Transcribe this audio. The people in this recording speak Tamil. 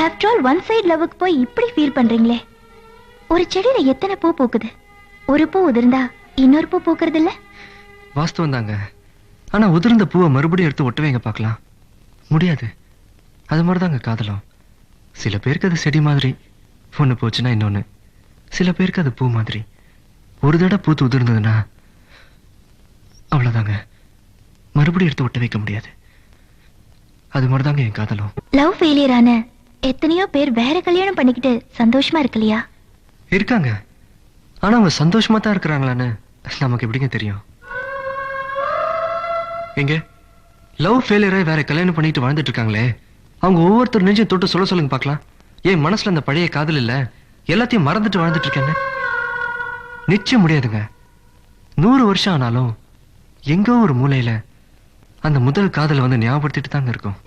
ஆஃப்டர் ஆல் ஒன் சைடு லவ்வுக்கு போய் இப்படி ஃபீல் பண்றீங்களே. ஒரு செடியில எத்தனை பூ பூக்குது, ஒரு பூ உதிர்ந்தா இன்னொரு பூ பூக்குறது இல்ல? வாஸ்தவம் தாங்க. ஆனா உதிர்ந்த பூவை மறுபடியும் எடுத்து ஒட்டவேங்க பார்க்கலாம், முடியாது. அது மாதிரிதாங்க காதலும். சில பேருக்கு அது செடி மாதிரி, ஒண்ணு போச்சுன்னா இன்னொன்னு. சில பேருக்கு அது பூ மாதிரி, ஒரு தடவை பூத்து உதிர்ந்ததுன்னா அவ்வளவுதாங்க, மறுபடியும் எடுத்து ஒட்ட வைக்க முடியாது. அது மாதிரிதாங்க என் காதலும். லவ் ஃபெயிலியர் ஆன எத்தனையோ பேர் வேற கல்யாணம் பண்ணிக்கிட்டு சந்தோஷமா இருக்கலையா? இருக்காங்க. ஆனா அவங்க சந்தோஷமா தான் இருக்கிறாங்களான்னு நமக்கு எப்படிங்க தெரியும்? எங்க லவ் ஃபெயிலியரை வேற கல்யாணம் பண்ணிட்டு வாழ்ந்துட்டு இருக்காங்களே, அவங்க ஒவ்வொருத்தர் நெஞ்சையும் தொட்டு சொல்ல சொல்லுங்க பார்க்கலாம். ஏன் மனசுல அந்த பழைய காதல் இல்ல, எல்லாத்தையும் மறந்துட்டு வாழ்ந்துட்டு இருக்கேன்னு? நிச்சயம் முடியாதுங்க. 100 வருஷம் ஆனாலும் எங்கோ ஒரு மூலையில அந்த முதல் காதலை வந்து ஞாபகப்படுத்திட்டு தாங்க இருக்கும்.